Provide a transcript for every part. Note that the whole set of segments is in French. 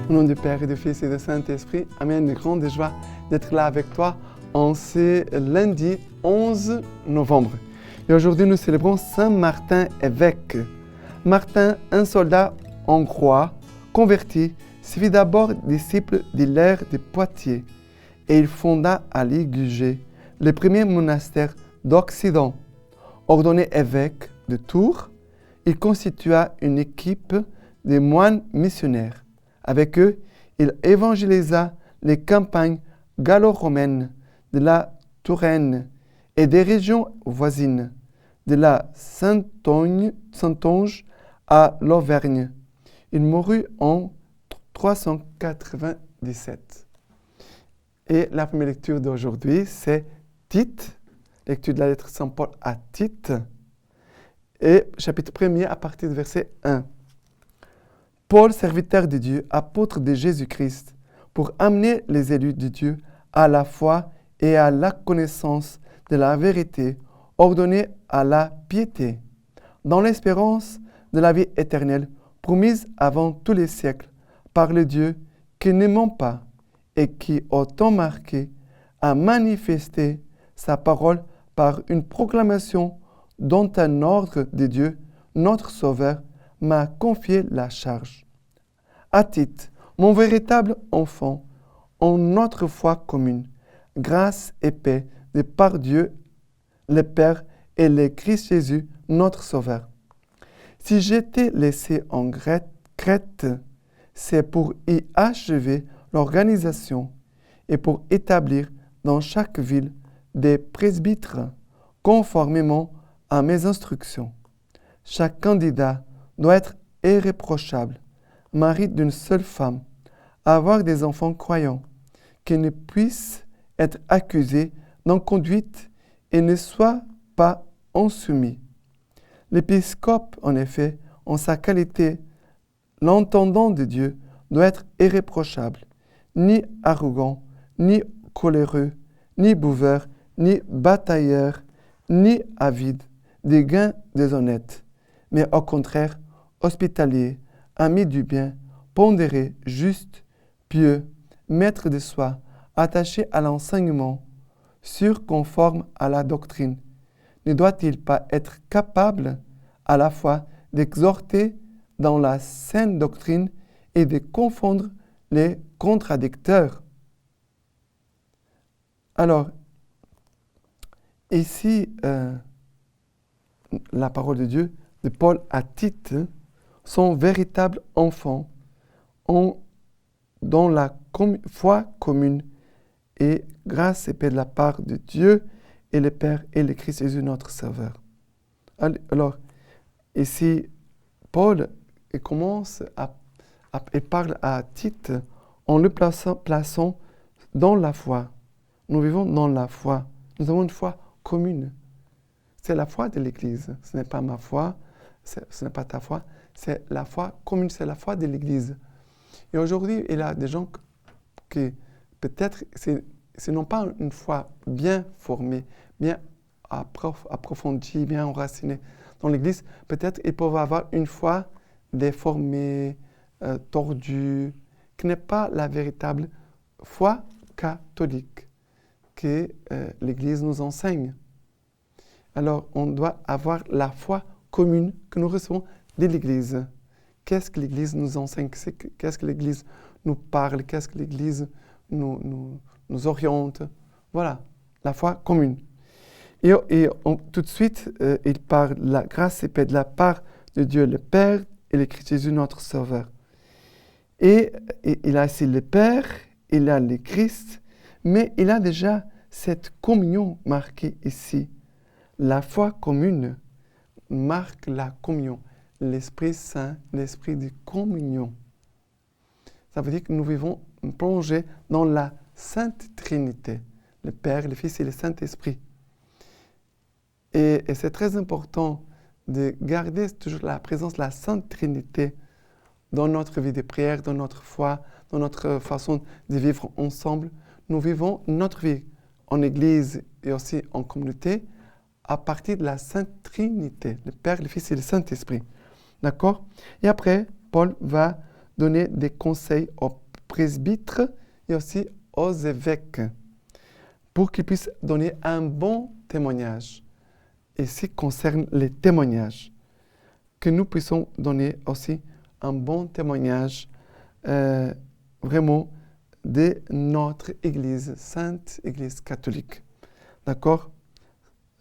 Au nom du Père et du Fils et du Saint-Esprit, Amen. Une grande joie d'être là avec toi en ce lundi 11 novembre. Et aujourd'hui, nous célébrons Saint Martin évêque. Martin, un soldat hongrois converti, se fit d'abord disciple d'Hilaire de Poitiers et il fonda à Ligugé le premier monastère d'Occident. Ordonné évêque de Tours, il constitua une équipe de moines missionnaires. Avec eux, il évangélisa les campagnes gallo-romaines de la Touraine et des régions voisines, de la Saintonge à l'Auvergne. Il mourut en 397. Et la première lecture d'aujourd'hui, c'est Tite, lecture de la lettre Saint Paul à Tite, et chapitre 1er à partir du verset 1. Paul, serviteur de Dieu, apôtre de Jésus-Christ, pour amener les élus de Dieu à la foi et à la connaissance de la vérité, ordonnée à la piété, dans l'espérance de la vie éternelle, promise avant tous les siècles, par le Dieu qui ne ment pas et qui, au temps marqué, a manifesté sa parole par une proclamation dont un ordre de Dieu, notre Sauveur, m'a confié la charge. À Tite, mon véritable enfant, en notre foi commune, grâce et paix de par Dieu, le Père et le Christ Jésus, notre Sauveur. Si j'étais laissé en Crète, c'est pour y achever l'organisation et pour établir dans chaque ville des presbytres conformément à mes instructions. Chaque candidat doit être irréprochable, mari d'une seule femme, avoir des enfants croyants, qui ne puissent être accusés d'inconduite et ne soient pas insoumis. L'épiscope, en effet, en sa qualité, l'entendant de Dieu, doit être irréprochable, ni arrogant, ni coléreux, ni buveur, ni batailleur, ni avide des gains déshonnêtes, mais au contraire, hospitalier, ami du bien, pondéré, juste, pieux, maître de soi, attaché à l'enseignement, sûr conforme à la doctrine. Ne doit-il pas être capable à la fois d'exhorter dans la saine doctrine et de confondre les contradicteurs? Alors, ici, la parole de Dieu de Paul à Tite, son véritable enfant, dans la foi commune et grâce et paix de la part de Dieu et le Père et le Christ Jésus notre Sauveur. Alors, ici, Paul commence et parle à Tite en le plaçant dans la foi. Nous vivons dans la foi. Nous avons une foi commune. C'est la foi de l'Église. Ce n'est pas ma foi, ce n'est pas ta foi. C'est la foi commune, c'est la foi de l'Église. Et aujourd'hui, il y a des gens qui, peut-être, ce n'ont pas une foi bien formée, bien approfondie, bien enracinée dans l'Église. Peut-être ils peuvent avoir une foi déformée, tordue, qui n'est pas la véritable foi catholique que l'Église nous enseigne. Alors, on doit avoir la foi commune que nous recevons de l'Église. Qu'est-ce que l'Église nous enseigne? Qu'est-ce que l'Église nous parle? Qu'est-ce que l'Église nous oriente? Voilà, la foi commune. Et tout de suite, il parle de la grâce et paix de la part de Dieu le Père et le Christ Jésus notre Sauveur. Et il a ici le Père, il a le Christ, mais il a déjà cette communion marquée ici. La foi commune marque la communion. L'Esprit Saint, l'Esprit de communion. Ça veut dire que nous vivons plongés dans la Sainte Trinité, le Père, le Fils et le Saint-Esprit. Et c'est très important de garder toujours la présence de la Sainte Trinité dans notre vie de prière, dans notre foi, dans notre façon de vivre ensemble. Nous vivons notre vie en Église et aussi en communauté à partir de la Sainte Trinité, le Père, le Fils et le Saint-Esprit. D'accord? Et après, Paul va donner des conseils aux presbytres et aussi aux évêques pour qu'ils puissent donner un bon témoignage. Et ce qui concerne les témoignages, que nous puissions donner aussi un bon témoignage vraiment de notre Église, Sainte Église catholique. D'accord?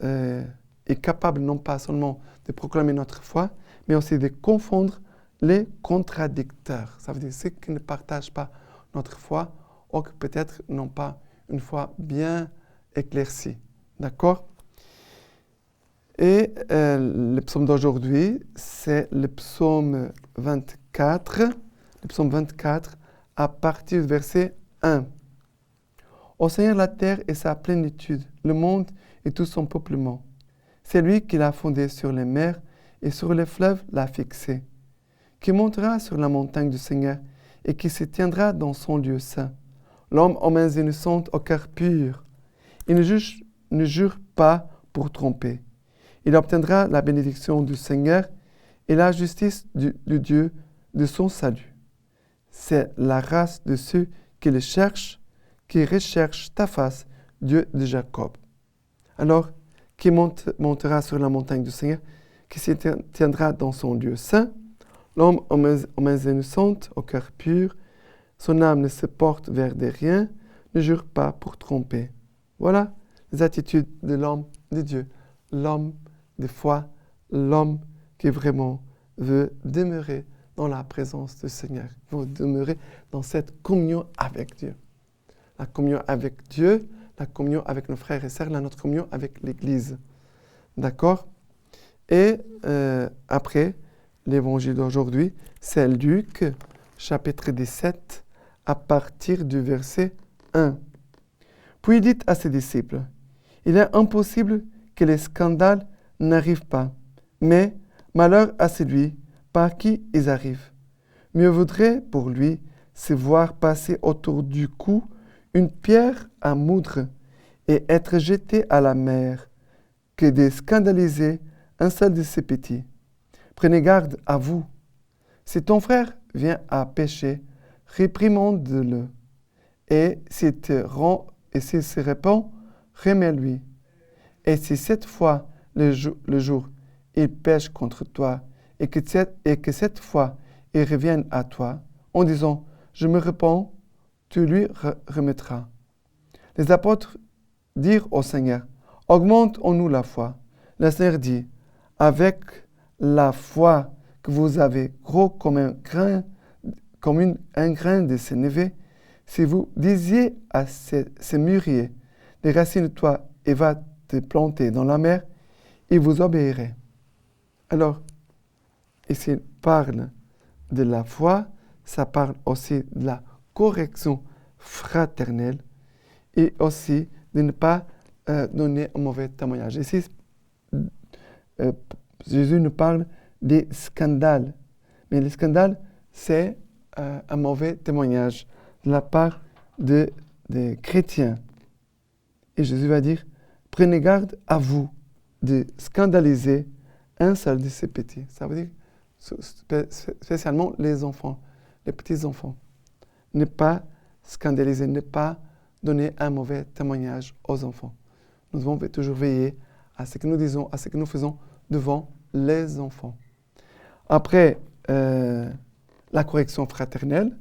Et capable non pas seulement de proclamer notre foi, mais aussi de confondre les contradicteurs. Ça veut dire ceux qui ne partagent pas notre foi ou qui peut-être n'ont pas une foi bien éclaircie. D'accord? Et le psaume d'aujourd'hui, c'est le psaume 24. Le psaume 24, à partir du verset 1. Ô Seigneur, la terre et sa plénitude, le monde et tout son peuplement. C'est lui qui l'a fondé sur les mers et sur les fleuves l'a fixé, qui montera sur la montagne du Seigneur et qui se tiendra dans son lieu saint. L'homme aux mains innocentes, au cœur pur. Il ne jure pas pour tromper. Il obtiendra la bénédiction du Seigneur et la justice du Dieu de son salut. C'est la race de ceux qui le cherchent, qui recherchent ta face, Dieu de Jacob. Alors, qui montera sur la montagne du Seigneur, qui se tiendra dans son lieu saint, l'homme aux mains innocentes, au cœur pur, son âme ne se porte vers des riens, ne jure pas pour tromper. Voilà les attitudes de l'homme de Dieu, l'homme de foi, l'homme qui vraiment veut demeurer dans la présence du Seigneur, veut demeurer dans cette communion avec Dieu. La communion avec Dieu, la communion avec nos frères et sœurs, notre communion avec l'Église. D'accord? Et après, l'évangile d'aujourd'hui, c'est Luc, chapitre 17, à partir du verset 1. Puis il dit à ses disciples, « Il est impossible que les scandales n'arrivent pas, mais malheur à celui par qui ils arrivent. Mieux vaudrait pour lui se voir passer autour du cou une pierre à moudre et être jeté à la mer que de scandaliser un seul de ses petits. Prenez garde à vous. Si ton frère vient à pécher, réprimande-le. Et s'il se répand, remets-lui. Et si cette fois, le jour, il pêche contre toi, et que cette fois, il revienne à toi, en disant, je me répands, tu lui remettras. Les apôtres dirent au Seigneur, augmente en nous la foi. Le Seigneur dit, avec la foi que vous avez gros comme un grain de sénévé, si vous disiez à ce mûrier, déracine-toi et va te planter dans la mer, il vous obéirait. Alors, ici, il parle de la foi, ça parle aussi de la correction fraternelle et aussi de ne pas donner un mauvais témoignage. Ici, Jésus nous parle des scandales. Mais le scandale, c'est un mauvais témoignage de la part des chrétiens. Et Jésus va dire, prenez garde à vous de scandaliser un seul de ces petits. Ça veut dire spécialement les enfants, les petits-enfants. Ne pas scandaliser, ne pas donner un mauvais témoignage aux enfants. Nous devons toujours veiller à ce que nous disons, à ce que nous faisons devant les enfants. Après la correction fraternelle,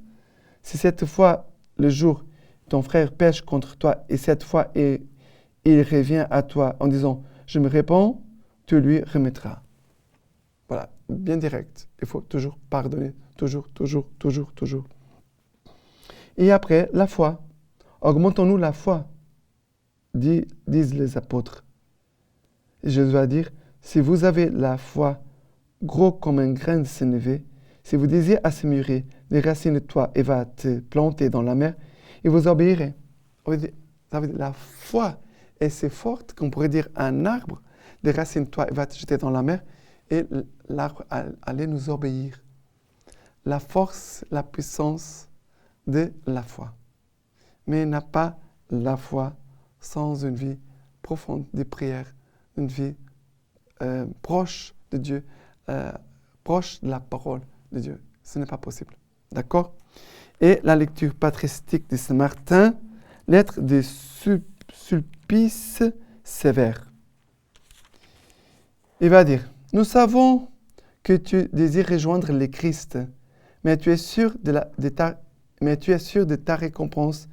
si cette fois, le jour, ton frère pêche contre toi et cette fois, il revient à toi en disant « Je me réponds », tu lui remettras. Voilà, bien direct. Il faut toujours pardonner, toujours. Et après, la foi. Augmentons-nous la foi, disent les apôtres. Et Jésus va dire, si vous avez la foi gros comme un grain de sénévé, si vous disiez à ce mûrier, déracine-toi et va te planter dans la mer, il vous obéirait. Ça veut dire, la foi est si forte qu'on pourrait dire à un arbre, déracine-toi et va te jeter dans la mer, et l'arbre allait nous obéir. La force, la puissance de la foi. Mais il n'a pas la foi sans une vie profonde de prière, une vie proche de Dieu, proche de la parole de Dieu. Ce n'est pas possible. D'accord? Et la lecture patristique de Saint Martin, lettre de Sulpice sévère. Il va dire, nous savons que tu désires rejoindre le Christ, mais tu es sûr de ta récompense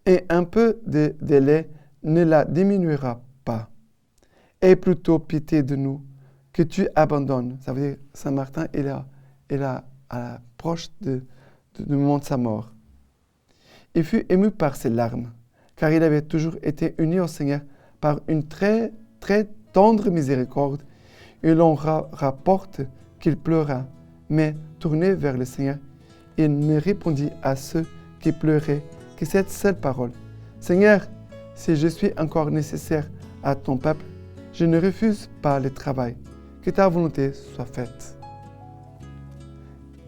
et un peu de délai ne la diminuera pas. Aie plutôt pitié de nous que tu abandonnes. Ça veut dire Saint Martin est à l'approche du moment de sa mort. Il fut ému par ses larmes, car il avait toujours été uni au Seigneur par une très, très tendre miséricorde. Et l'on rapporte qu'il pleura, mais tourné vers le Seigneur, il ne répondit à ceux qui pleuraient que cette seule parole. Seigneur, si je suis encore nécessaire à ton peuple, je ne refuse pas le travail. Que ta volonté soit faite.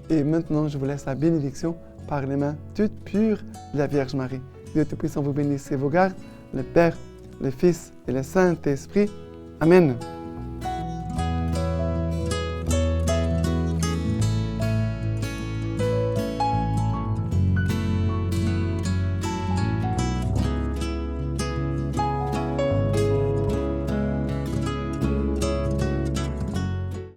Et maintenant, je vous laisse la bénédiction par les mains toutes pures de la Vierge Marie. Dieu Tout-Puissant vous bénisse et vous garde, le Père, le Fils et le Saint-Esprit. Amen.